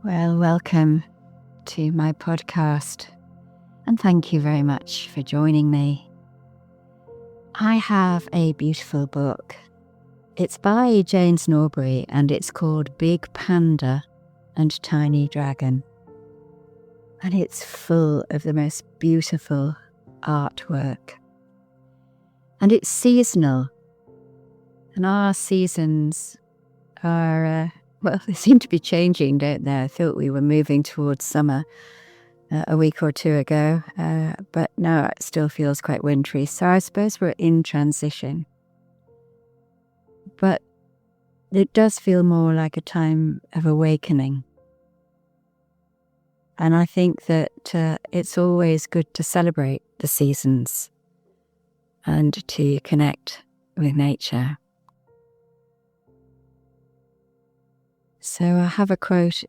Well, welcome to my podcast, and thank you very much for joining me. I have a beautiful book. It's by James Norbury and it's called Big Panda and Tiny Dragon. And it's full of the most beautiful artwork. And it's seasonal. And our seasons are, they seem to be changing, don't they? I thought we were moving towards summer a week or two ago, but now it still feels quite wintry. So I suppose we're in transition. But it does feel more like a time of awakening. And I think that it's always good to celebrate the seasons and to connect with nature. So I have a quote,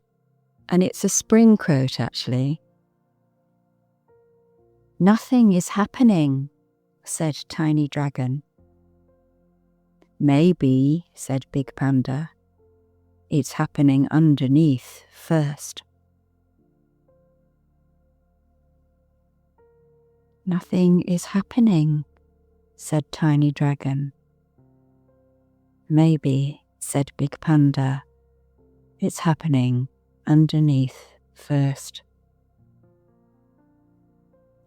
and it's a spring quote actually. "Nothing is happening," said Tiny Dragon. "Maybe," said Big Panda. "It's happening underneath first." "Nothing is happening," said Tiny Dragon. "Maybe," said Big Panda. "It's happening underneath first."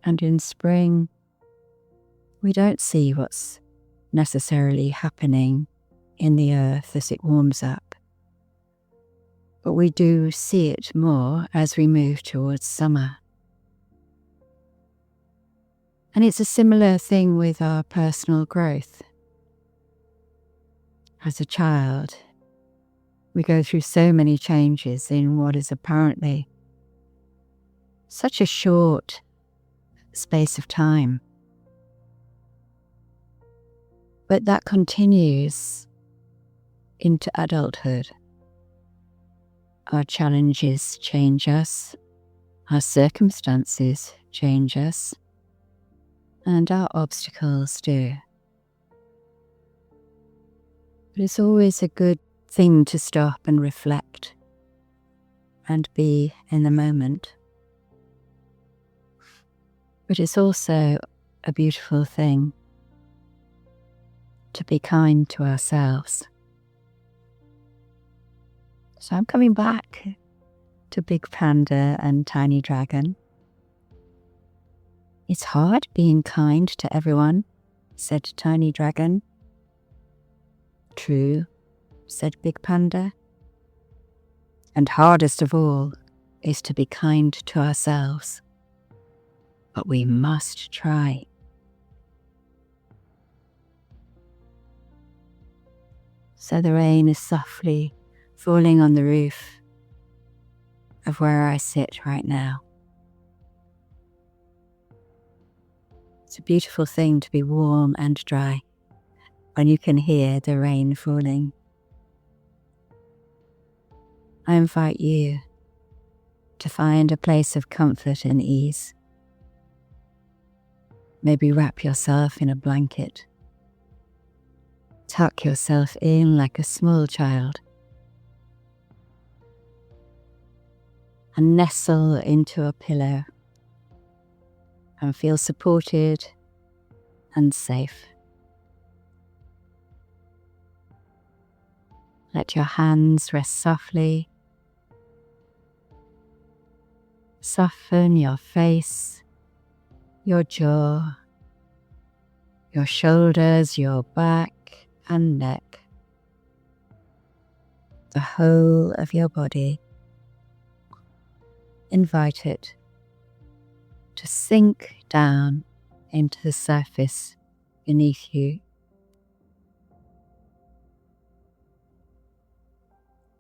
And in spring, we don't see what's necessarily happening in the earth as it warms up, but we do see it more as we move towards summer. And it's a similar thing with our personal growth. As a child, we go through so many changes in what is apparently such a short space of time. But that continues into adulthood. Our challenges change us, our circumstances change us, and our obstacles do. But it's always a good thing to stop and reflect and be in the moment. But it's also a beautiful thing to be kind to ourselves. So I'm coming back to Big Panda and Tiny Dragon. "It's hard being kind to everyone," said Tiny Dragon. "True," said Big Panda. "And hardest of all is to be kind to ourselves. But we must try." So the rain is softly falling on the roof of where I sit right now. It's a beautiful thing to be warm and dry when you can hear the rain falling. I invite you to find a place of comfort and ease. Maybe wrap yourself in a blanket. Tuck yourself in like a small child. And nestle into a pillow and feel supported and safe. Let your hands rest softly. Soften your face, your jaw, your shoulders, your back and neck, the whole of your body. Invite it to sink down into the surface beneath you.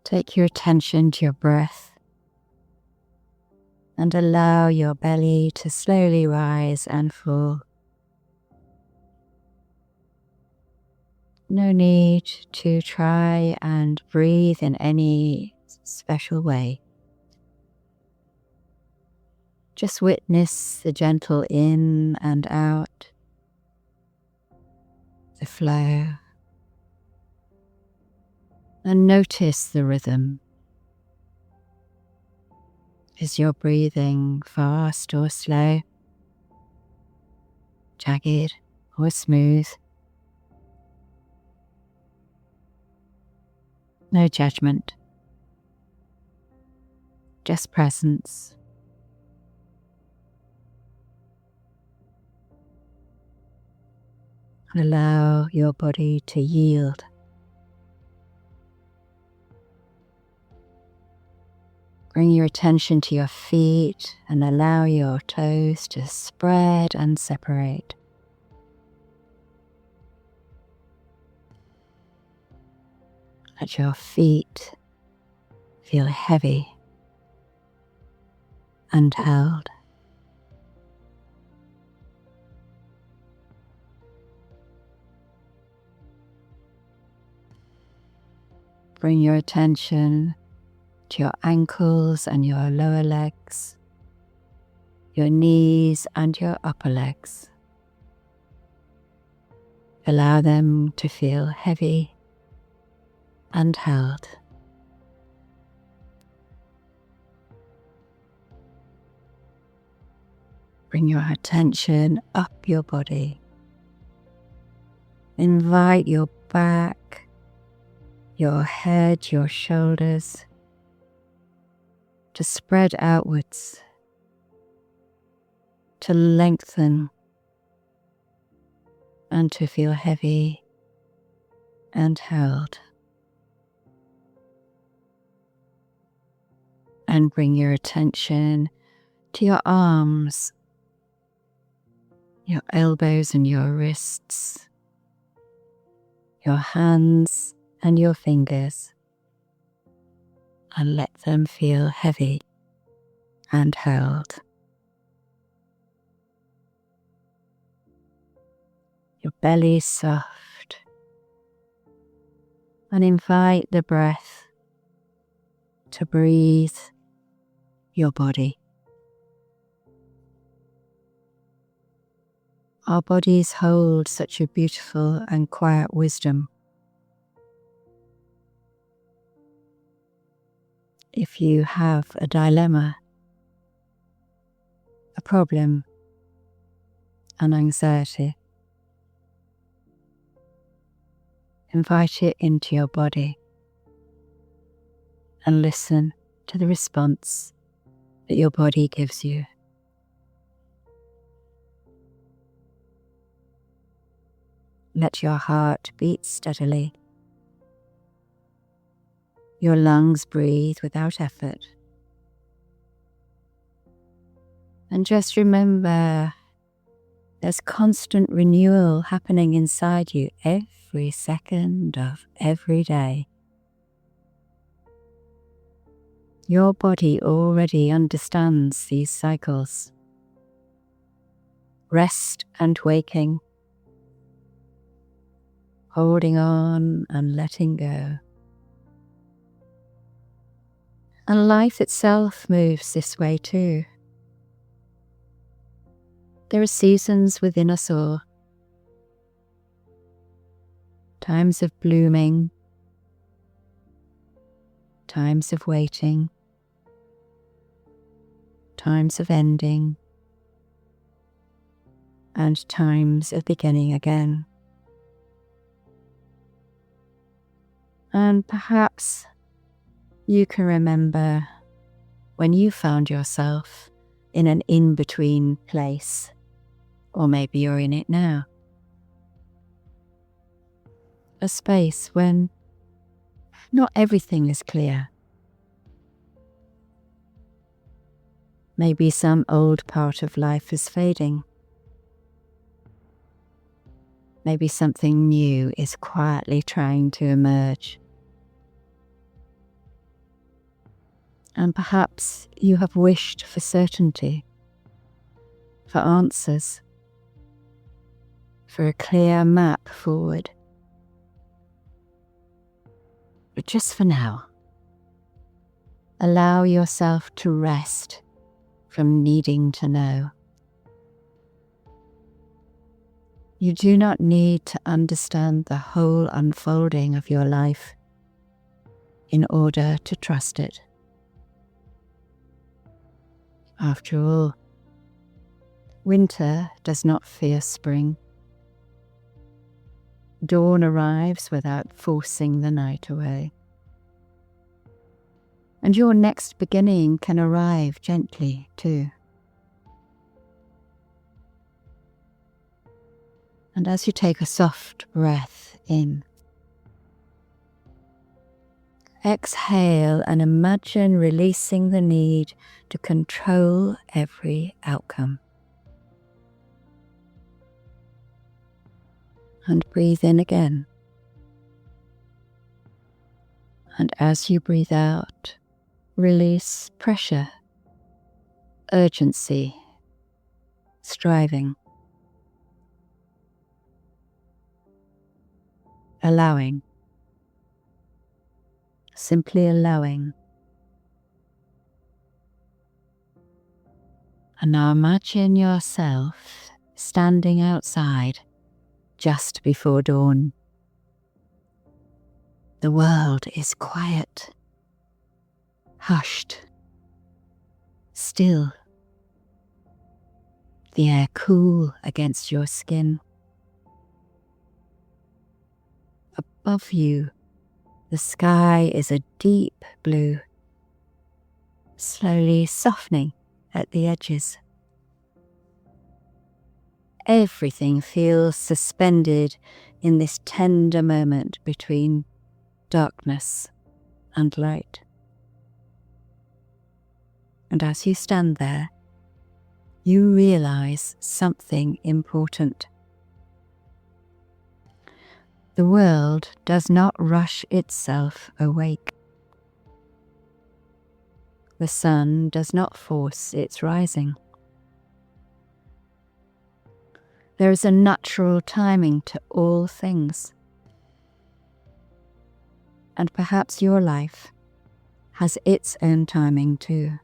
Take your attention to your breath and allow your belly to slowly rise and fall. No need to try and breathe in any special way. Just witness the gentle in and out, the flow, and notice the rhythm. Is your breathing fast or slow? Jagged or smooth? No judgment, just presence. Allow your body to yield. Bring your attention to your feet and allow your toes to spread and separate. Let your feet feel heavy and held. Bring your attention to your ankles and your lower legs, your knees and your upper legs. Allow them to feel heavy and held. Bring your attention up your body. Invite your back, your head, your shoulders to spread outwards, to lengthen, and to feel heavy and held. And bring your attention to your arms, your elbows and your wrists, your hands and your fingers, and let them feel heavy and held. Your belly soft, and invite the breath to breathe your body. Our bodies hold such a beautiful and quiet wisdom. If you have a dilemma, a problem, an anxiety, invite it into your body and listen to the response that your body gives you. Let your heart beat steadily. Your lungs breathe without effort. And just remember, there's constant renewal happening inside you every second of every day. Your body already understands these cycles. Rest and waking, holding on and letting go. And life itself moves this way too. There are seasons within us all. Times of blooming, times of waiting, times of ending, and times of beginning again. And perhaps you can remember when you found yourself in an in-between place, or maybe you're in it now. A space when not everything is clear. Maybe some old part of life is fading. Maybe something new is quietly trying to emerge. And perhaps you have wished for certainty, for answers, for a clear map forward. But just for now, allow yourself to rest from needing to know. You do not need to understand the whole unfolding of your life in order to trust it. After all, winter does not fear spring. Dawn arrives without forcing the night away. And your next beginning can arrive gently too. And as you take a soft breath in, exhale and imagine releasing the need to control every outcome. And breathe in again. And as you breathe out, release pressure, urgency, striving. Allowing. Simply allowing. And now imagine yourself standing outside just before dawn. The world is quiet, hushed, still. The air cool against your skin. Above you, the sky is a deep blue, slowly softening at the edges. Everything feels suspended in this tender moment between darkness and light. And as you stand there, you realize something important. The world does not rush itself awake. The sun does not force its rising. There is a natural timing to all things. And perhaps your life has its own timing too.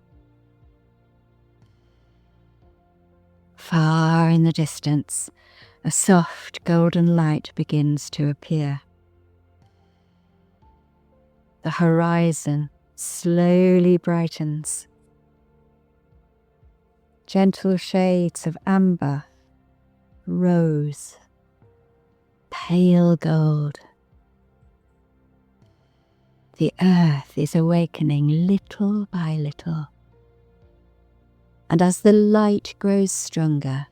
Far in the distance, a soft golden light begins to appear. The horizon slowly brightens. Gentle shades of amber, rose, pale gold. The earth is awakening little by little. And as the light grows stronger,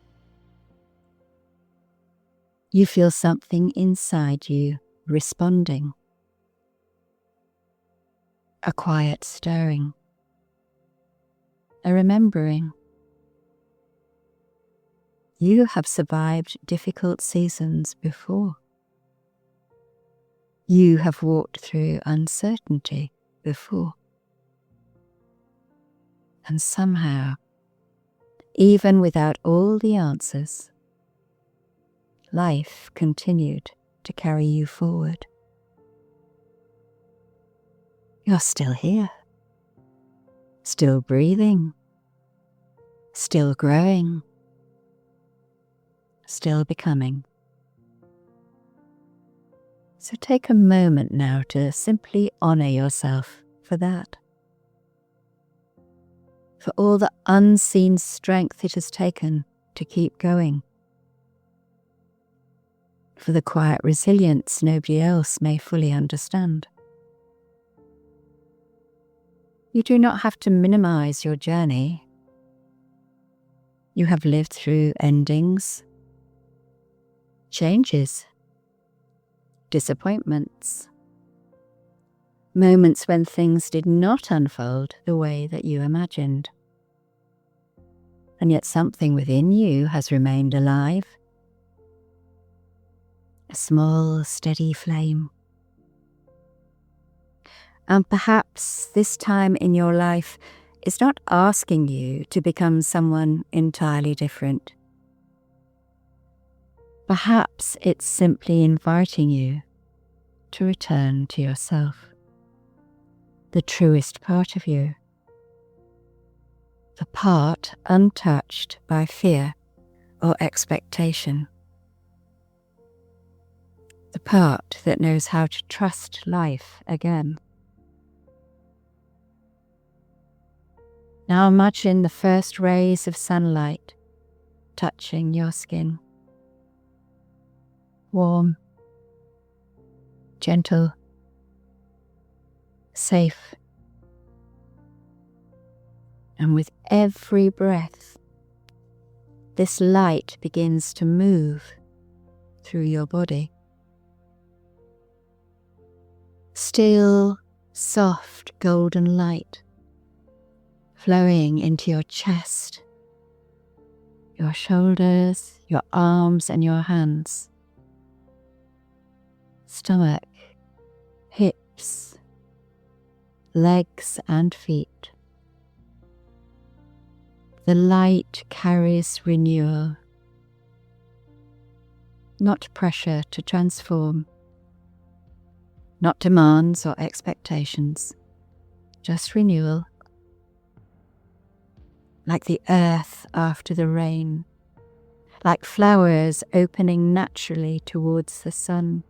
you feel something inside you responding. A quiet stirring, a remembering. You have survived difficult seasons before. You have walked through uncertainty before. And somehow, even without all the answers, life continued to carry you forward. You're still here, still breathing, still growing, still becoming. So take a moment now to simply honor yourself for that. For all the unseen strength it has taken to keep going. For the quiet resilience nobody else may fully understand. You do not have to minimize your journey. You have lived through endings, changes, disappointments, moments when things did not unfold the way that you imagined. And yet something within you has remained alive. A small, steady flame. And perhaps this time in your life is not asking you to become someone entirely different. Perhaps it's simply inviting you to return to yourself, the truest part of you, the part untouched by fear or expectation, the part that knows how to trust life again. Now imagine the first rays of sunlight touching your skin. Warm, gentle, safe. And with every breath, this light begins to move through your body. Still, soft golden light flowing into your chest, your shoulders, your arms and your hands, stomach, hips, legs and feet. The light carries renewal, not pressure to transform, not demands or expectations, just renewal, like the earth after the rain, like flowers opening naturally towards the sun.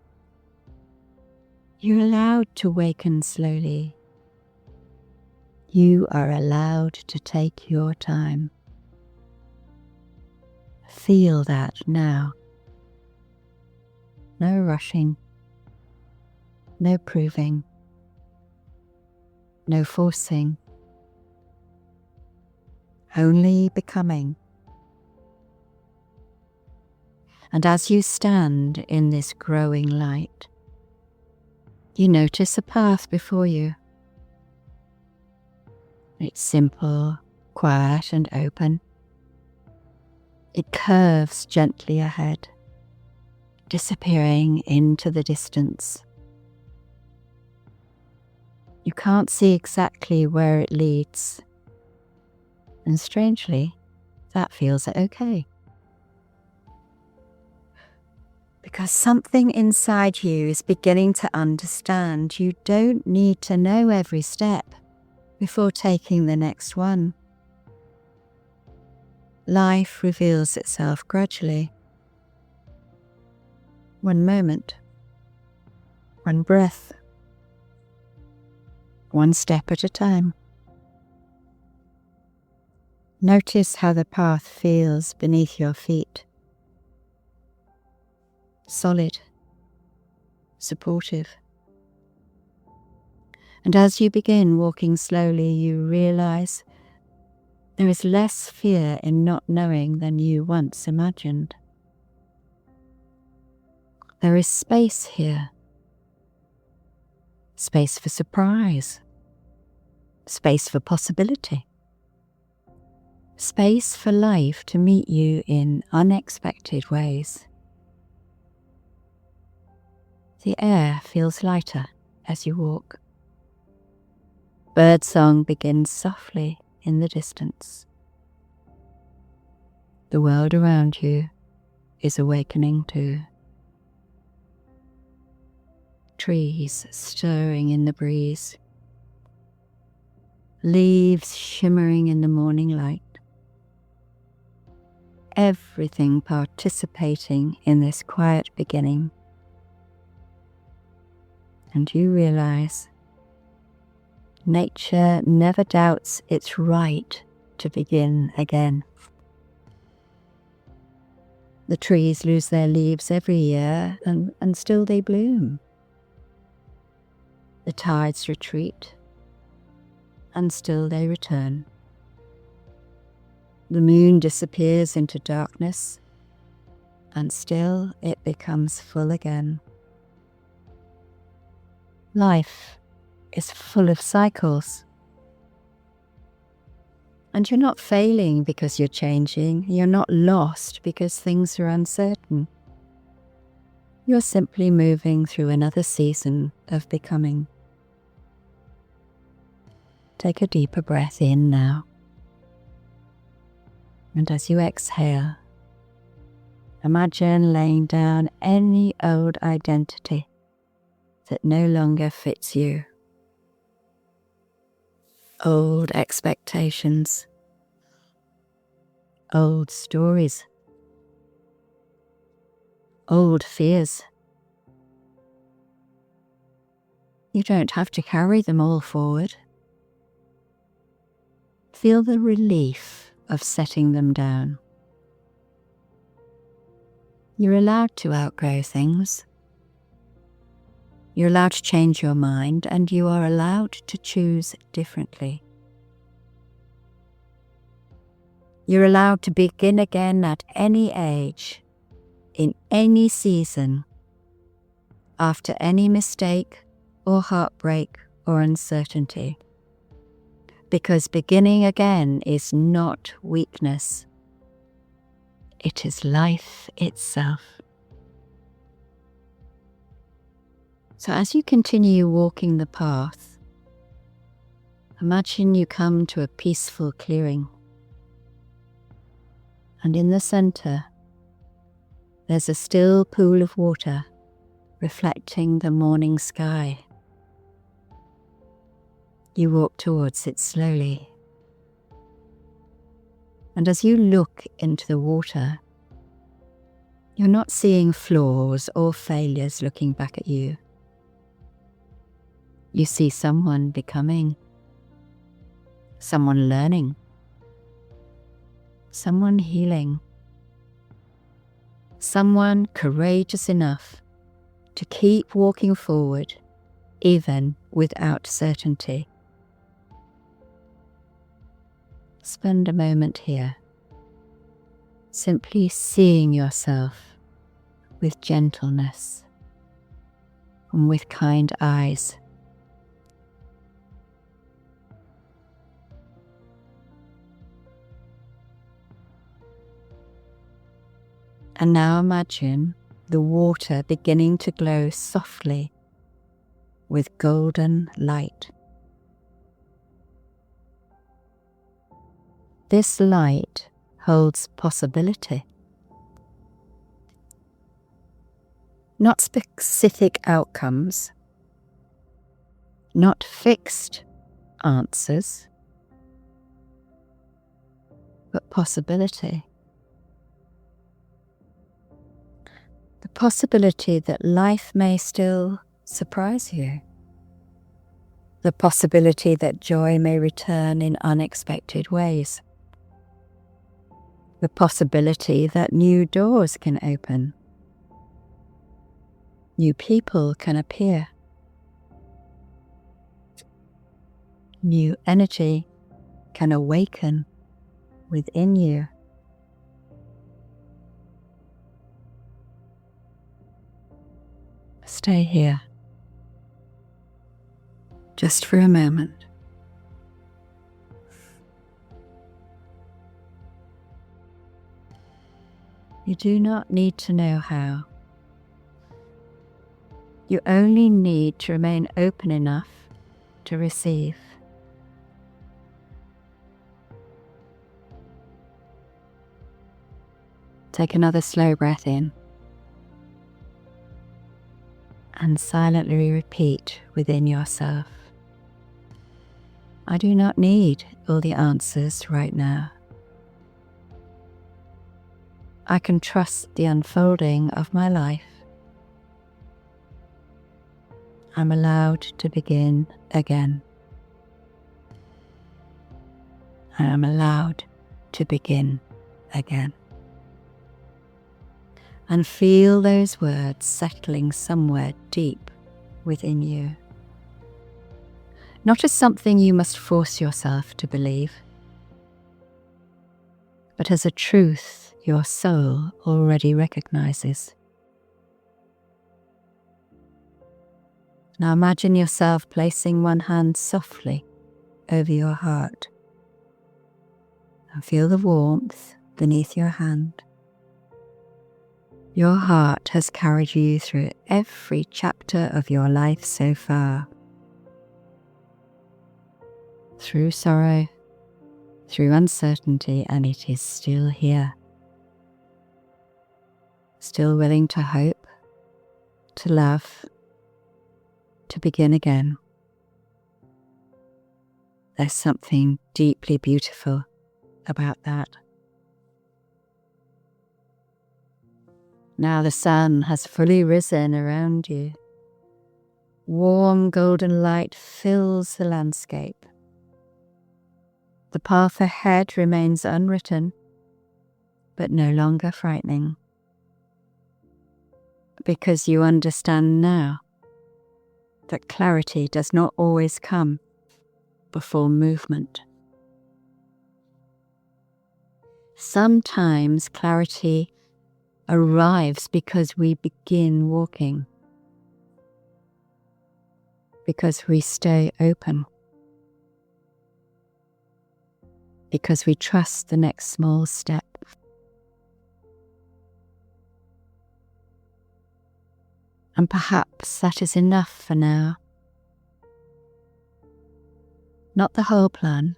You're allowed to waken slowly. You are allowed to take your time. Feel that now. No rushing, no proving, no forcing, only becoming. And as you stand in this growing light, you notice a path before you. It's simple, quiet and open. It curves gently ahead, disappearing into the distance. You can't see exactly where it leads, and strangely, that feels okay. Because something inside you is beginning to understand you don't need to know every step before taking the next one. Life reveals itself gradually. One moment, one breath, one step at a time. Notice how the path feels beneath your feet. Solid, supportive. And as you begin walking slowly, you realize there is less fear in not knowing than you once imagined. There is space here. Space for surprise. Space for possibility. Space for life to meet you in unexpected ways. The air feels lighter as you walk. Birdsong begins softly in the distance. The world around you is awakening too. Trees stirring in the breeze. Leaves shimmering in the morning light. Everything participating in this quiet beginning. And you realize nature never doubts its right to begin again. The trees lose their leaves every year and still they bloom. The tides retreat and still they return. The moon disappears into darkness and still it becomes full again. Life is full of cycles. And you're not failing because you're changing. You're not lost because things are uncertain. You're simply moving through another season of becoming. Take a deeper breath in now. And as you exhale, imagine laying down any old identity that no longer fits you. Old expectations, old stories, old fears. You don't have to carry them all forward. feel the relief of setting them down. You're allowed to outgrow things. You're allowed to change your mind, and you are allowed to choose differently. You're allowed to begin again at any age, in any season, after any mistake or heartbreak or uncertainty. Because beginning again is not weakness. It is life itself. So as you continue walking the path, imagine you come to a peaceful clearing. And in the center, there's a still pool of water reflecting the morning sky. You walk towards it slowly. And as you look into the water, you're not seeing flaws or failures looking back at you. You see someone becoming, someone learning, someone healing, someone courageous enough to keep walking forward even without certainty. Spend a moment here, simply seeing yourself with gentleness and with kind eyes. And now imagine the water beginning to glow softly with golden light. This light holds possibility. Not specific outcomes, not fixed answers, but possibility. The possibility that life may still surprise you. The possibility that joy may return in unexpected ways. The possibility that new doors can open. New people can appear. New energy can awaken within you. Stay here, just for a moment. You do not need to know how. You only need to remain open enough to receive. Take another slow breath in. And silently repeat within yourself, I do not need all the answers right now. I can trust the unfolding of my life. I'm allowed to begin again. I am allowed to begin again. And feel those words settling somewhere deep within you. Not as something you must force yourself to believe, but as a truth your soul already recognizes. Now imagine yourself placing one hand softly over your heart and feel the warmth beneath your hand. Your heart has carried you through every chapter of your life so far. Through sorrow, through uncertainty, and it is still here. Still willing to hope, to love, to begin again. There's something deeply beautiful about that. Now the sun has fully risen around you. Warm golden light fills the landscape. The path ahead remains unwritten, but no longer frightening, because you understand now that clarity does not always come before movement. Sometimes clarity arrives because we begin walking, because we stay open, because we trust the next small step. And perhaps that is enough for now. Not the whole plan,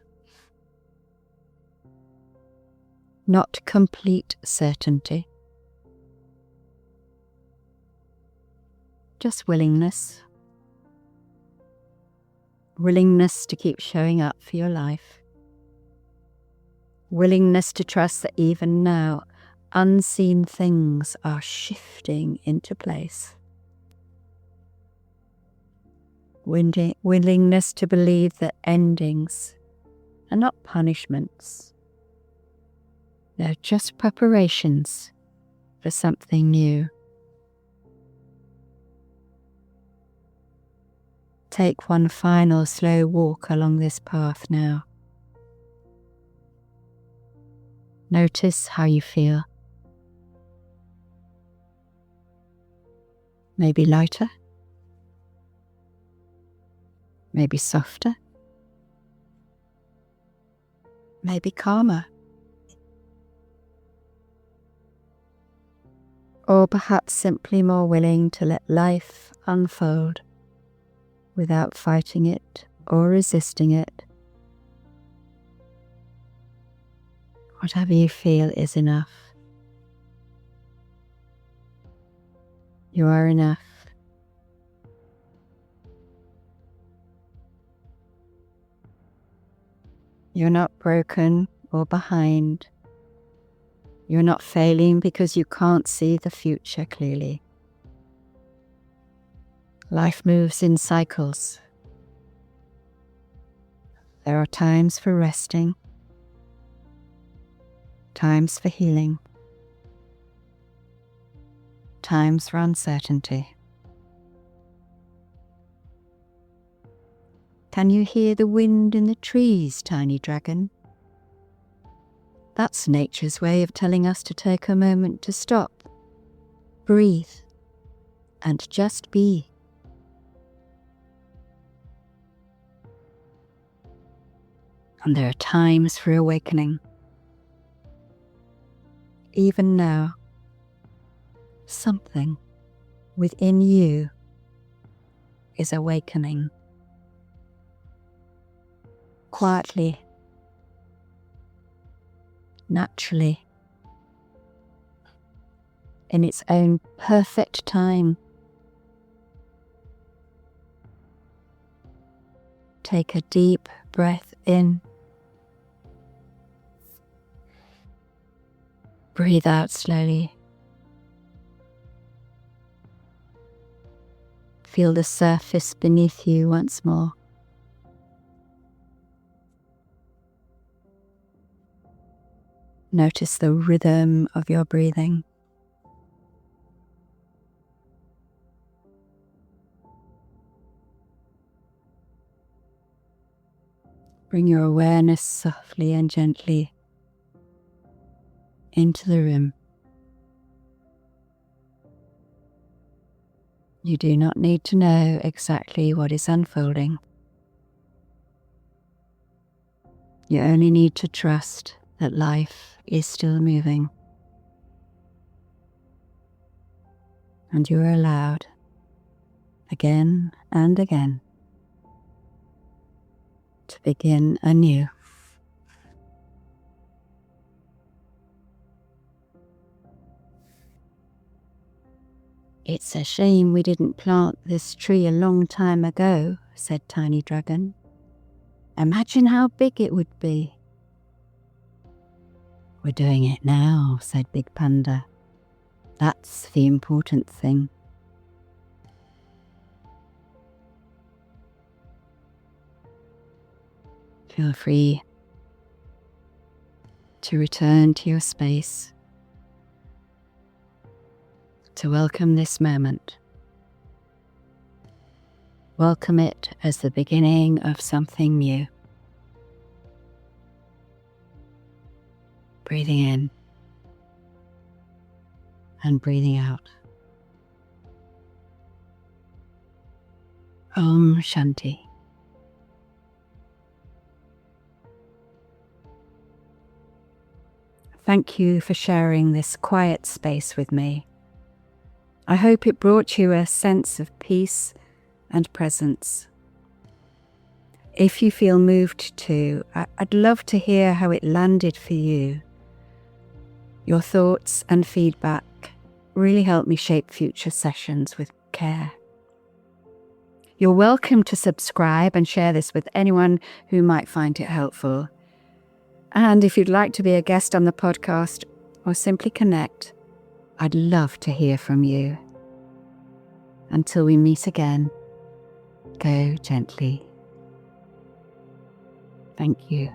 not complete certainty, just willingness. Willingness to keep showing up for your life. Willingness to trust that even now, unseen things are shifting into place. Willingness to believe that endings are not punishments. They're just preparations for something new. Take one final slow walk along this path now. Notice how you feel. Maybe lighter, maybe softer, maybe calmer, or perhaps simply more willing to let life unfold without fighting it or resisting it. Whatever you feel is enough. You are enough. You're not broken or behind. You're not failing because you can't see the future clearly. Life moves in cycles. There are times for resting, times for healing, times for uncertainty. Can you hear the wind in the trees, tiny dragon? That's nature's way of telling us to take a moment to stop, breathe, and just be. And there are times for awakening. Even now, something within you is awakening. Quietly, naturally, in its own perfect time. Take a deep breath in. Breathe out slowly. Feel the surface beneath you once more. Notice the rhythm of your breathing. Bring your awareness softly and gently into the room. You do not need to know exactly what is unfolding. You only need to trust that life is still moving. And you are allowed, again and again, to begin anew. It's a shame we didn't plant this tree a long time ago, said Tiny Dragon. Imagine how big it would be. We're doing it now, said Big Panda. That's the important thing. Feel free to return to your space, to welcome this moment. Welcome it as the beginning of something new. Breathing in and breathing out. Om Shanti. Thank you for sharing this quiet space with me. I hope it brought you a sense of peace and presence. If you feel moved to, I'd love to hear how it landed for you. Your thoughts and feedback really help me shape future sessions with care. You're welcome to subscribe and share this with anyone who might find it helpful. And if you'd like to be a guest on the podcast or simply connect, I'd love to hear from you. Until we meet again, go gently. Thank you.